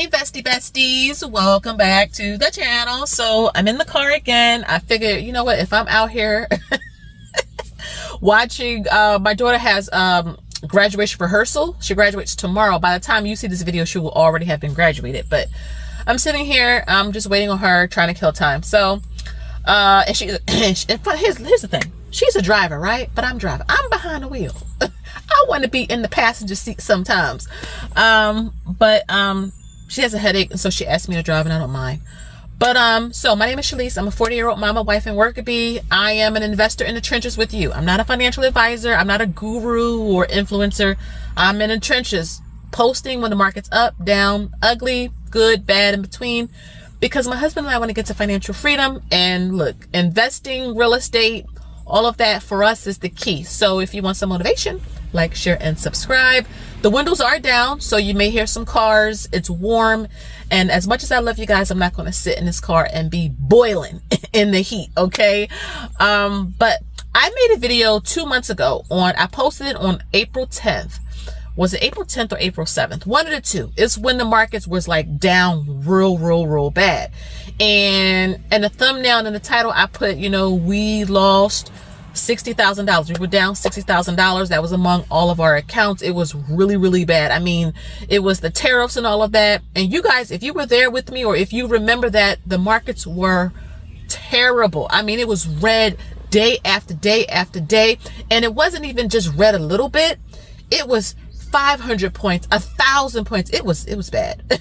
Hey besties, welcome back to the channel. So I'm in the car again. I figured, you know what, if I'm out here watching, my daughter has graduation rehearsal. She graduates tomorrow. By the time you see this video, she will already have been graduated. But I'm sitting here, I'm just waiting on her, trying to kill time. So and here's the thing, she's a driver, right? But I'm driving, I'm behind the wheel. I want to be in the passenger seat sometimes, but she has a headache, and so she asked me to drive, and I don't mind. But so my name is Shalise. I'm a 40-year-old mama, wife, and worker bee. I am an investor in the trenches with you. I'm not a financial advisor. I'm not a guru or influencer. I'm in the trenches, posting when the market's up, down, ugly, good, bad, in between, because my husband and I want to get to financial freedom. And look, investing, real estate, all of that for us is the key. So if you want some motivation, like, share, and subscribe. The windows are down, so you may hear some cars. It's warm, and as much as I love you guys, I'm not going to sit in this car and be boiling in the heat, okay? But I made a video 2 months ago I posted it on April 10th. Was it April 10th or April 7th? One of the two. It's when the markets was like down real bad. And in the thumbnail and in the title, I put, you know, we lost $60,000. We were down $60,000. That was among all of our accounts. It was really bad. I mean, it was the tariffs and all of that. And you guys, if you were there with me, or if you remember that, the markets were terrible. I mean, it was red day after day after day. And it wasn't even just red a little bit. It was 500 points, 1,000 points. It was bad.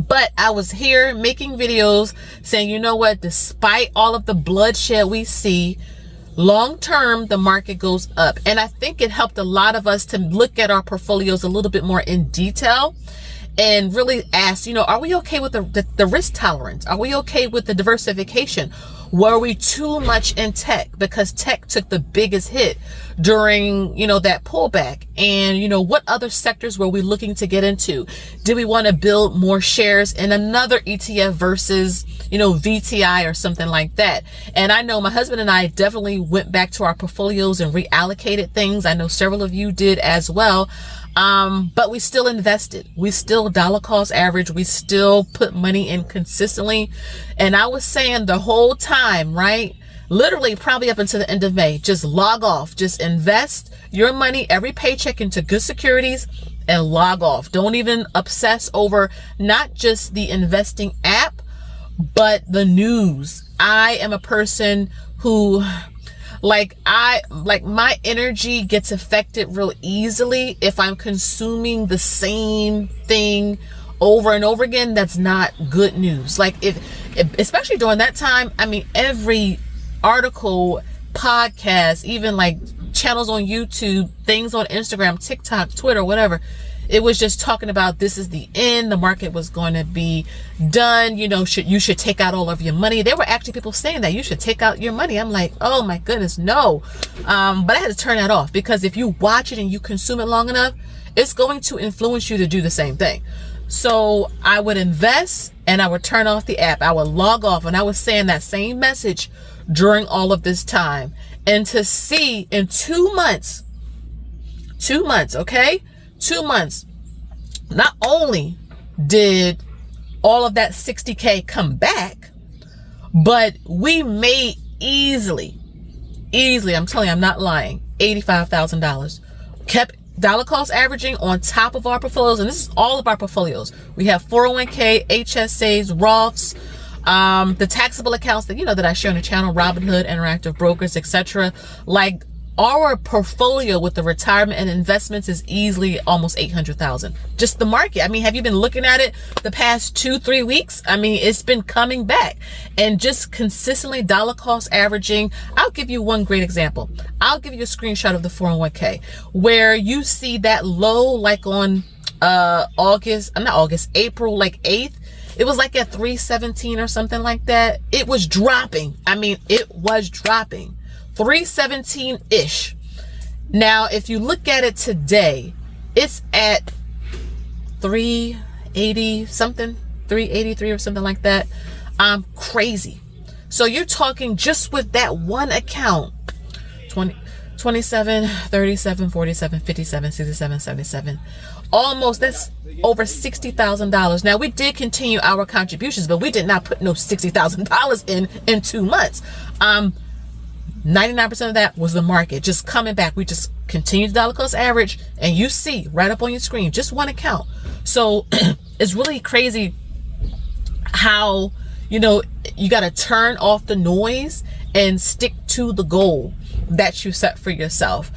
But I was here making videos saying, you know what, despite all of the bloodshed we see, long term, the market goes up. And I think it helped a lot of us to look at our portfolios a little bit more in detail and really ask, you know, are we okay with the risk tolerance? Are we okay with the diversification? Were we too much in tech? Because tech took the biggest hit during, you know, that pullback. And, you know, what other sectors were we looking to get into? Did we want to build more shares in another ETF versus, you know, VTI or something like that? And I know my husband and I definitely went back to our portfolios and reallocated things. I know several of you did as well. But we still invested. We still dollar cost average. We still put money in consistently. And I was saying the whole time, right? Literally probably up until the end of May, just log off, just invest your money, every paycheck, into good securities and log off. Don't even obsess over not just the investing app, but the news. I am a person who, like my energy gets affected real easily if I'm consuming the same thing over and over again. That's not good news. Like if especially during that time, I mean, every article, podcast, even like channels on YouTube, things on Instagram, TikTok, Twitter, whatever, it was just talking about this is the end. The market was going to be done. You know, you should take out all of your money. There were actually people saying that you should take out your money. I'm like, oh my goodness, no. But I had to turn that off, because if you watch it and you consume it long enough, it's going to influence you to do the same thing. So I would invest and I would turn off the app. I would log off, and I was saying that same message during all of this time. And to see in 2 months, okay? 2 months, not only did all of that 60K come back, but we made easily, I'm telling you, I'm not lying, $85,000. Kept dollar cost averaging on top of our portfolios. And this is all of our portfolios. We have 401k, HSAs, Roths, the taxable accounts that, you know, that I share on the channel, Robinhood, Interactive Brokers, etc. Like, our portfolio with the retirement and investments is easily almost 800,000. Just the market. I mean, have you been looking at it the past 2-3 weeks? I mean, it's been coming back, and just consistently dollar cost averaging. I'll give you one great example. I'll give you a screenshot of the 401k where you see that low, like on April like 8th. It was like at 317 or something like that. It was dropping. I mean, it was dropping. 317-ish. Now, if you look at it today, it's at 380 something, 383 or something like that. Crazy. So you're talking just with that one account, 27, 37, 47, 57, 67, 77. Almost, that's over $60,000. Now, we did continue our contributions, but we did not put no $60,000 in 2 months. 99% of that was the market just coming back. We just continued the dollar cost average, and you see right up on your screen, just one account. So it's really crazy how, you know, you got to turn off the noise and stick to the goal that you set for yourself,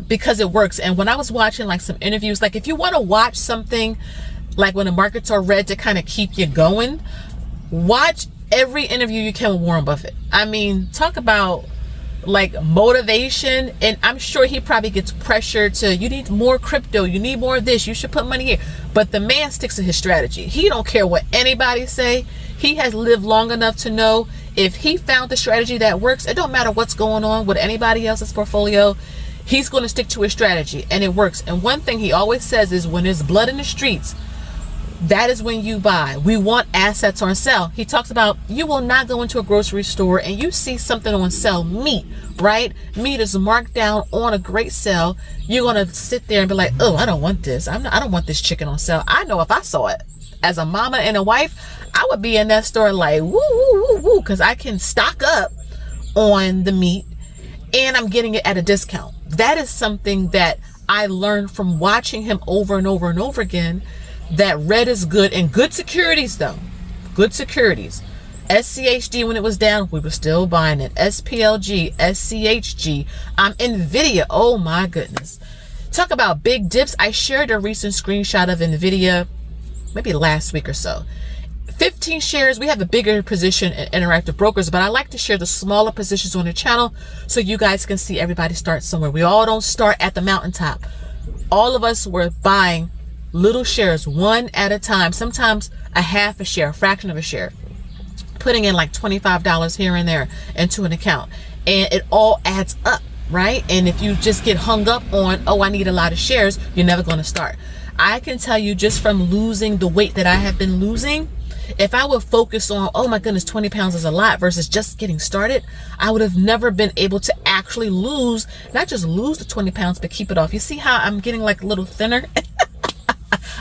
because it works. And when I was watching like some interviews, like if you want to watch something like when the markets are red to kind of keep you going, watch every interview you can with Warren Buffett. I mean, talk about like motivation. And I'm sure he probably gets pressure to, you need more crypto, you need more of this, you should put money here. But the man sticks to his strategy. He don't care what anybody say. He has lived long enough to know if he found the strategy that works, it don't matter what's going on with anybody else's portfolio, he's going to stick to his strategy, and it works. And one thing he always says is, when there's blood in the streets, that is when you buy. We want assets on sale. He talks about, you will not go into a grocery store and you see something on sale, meat, right? Meat is marked down on a great sale. You're going to sit there and be like, oh, I don't want this. I don't want this chicken on sale. I know if I saw it as a mama and a wife, I would be in that store like, woo, woo, woo, woo, because I can stock up on the meat and I'm getting it at a discount. That is something that I learned from watching him over and over and over again, that red is good, and good securities though. Good securities. SCHD, when it was down, we were still buying it. SPLG, SCHG, NVIDIA, oh my goodness. Talk about big dips. I shared a recent screenshot of NVIDIA maybe last week or so. 15 shares. We have a bigger position in Interactive Brokers, but I like to share the smaller positions on the channel so you guys can see everybody start somewhere. We all don't start at the mountaintop. All of us were buying little shares, one at a time, sometimes a half a share, a fraction of a share, putting in like $25 here and there into an account, and it all adds up, right? And if you just get hung up on, oh, I need a lot of shares, you're never going to start. I can tell you, just from losing the weight that I have been losing, if I would focus on, oh my goodness, 20 pounds is a lot versus just getting started, I would have never been able to actually lose, not just lose the 20 pounds, but keep it off. You see how I'm getting like a little thinner?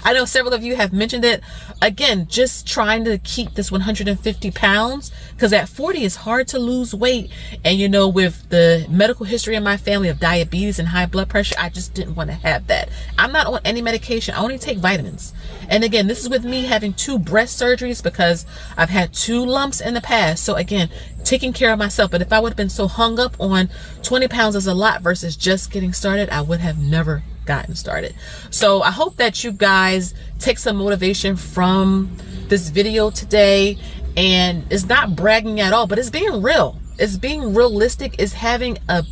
I know several of you have mentioned it. Again, just trying to keep this 150 pounds, because at 40 it's hard to lose weight. And you know, with the medical history in my family of diabetes and high blood pressure, I just didn't want to have that. I'm not on any medication. I only take vitamins. And again, this is with me having 2 breast surgeries because I've had 2 lumps in the past. So again, taking care of myself. But if I would have been so hung up on 20 pounds is a lot versus just getting started, I would have never gotten started. So I hope that you guys take some motivation from this video today. And it's not bragging at all, but it's being real. It's being realistic. It's having a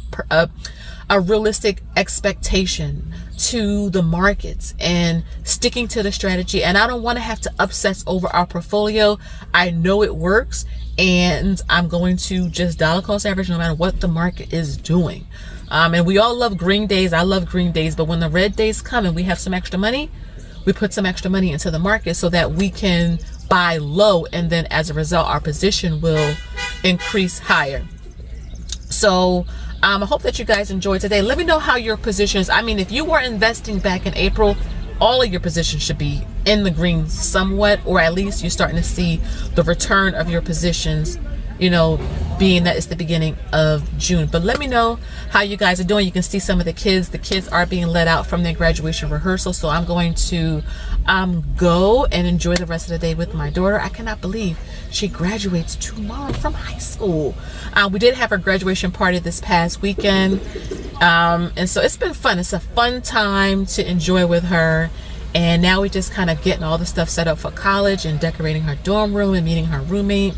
realistic expectation to the markets and sticking to the strategy. And I don't want to have to obsess over our portfolio. I know it works, and I'm going to just dollar cost average no matter what the market is doing. And we all love green days. I love green days, but when the red days come and we have some extra money, we put some extra money into the market so that we can buy low, and then as a result, our position will increase higher. So I hope that you guys enjoyed today. Let me know how your positions, I mean, if you were investing back in April, all of your positions should be in the green somewhat, or at least you're starting to see the return of your positions, you know, being that it's the beginning of June. But let me know how you guys are doing. You can see some of the kids are being let out from their graduation rehearsal. So I'm going to go and enjoy the rest of the day with my daughter. I cannot believe she graduates tomorrow from high school. We did have her graduation party this past weekend. And so it's been fun. It's a fun time to enjoy with her. And now we're just kind of getting all the stuff set up for college and decorating her dorm room and meeting her roommate.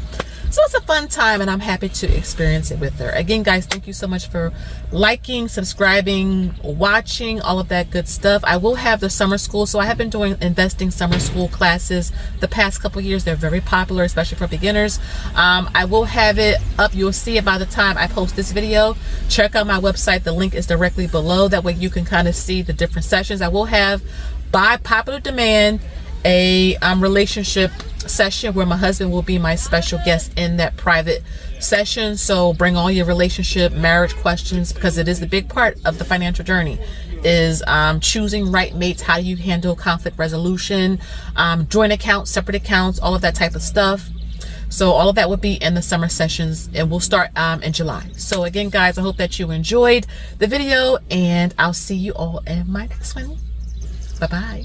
So it's a fun time, and I'm happy to experience it with her. Again, guys, thank you so much for liking, subscribing, watching, all of that good stuff. I will have the summer school. So I have been doing investing summer school classes the past couple years. They're very popular, especially for beginners. I will have it up. You'll see it by the time I post this video. Check out my website. The link is directly below. That way you can kind of see the different sessions. I will have, by popular demand, a relationship session where my husband will be my special guest in that private session. So bring all your relationship, marriage questions, because it is the big part of the financial journey, is choosing right mates. How do you handle conflict resolution, joint accounts, separate accounts, all of that type of stuff. So all of that will be in the summer sessions, and we'll start in July. So again, guys, I hope that you enjoyed the video, and I'll see you all in my next one. Bye-bye.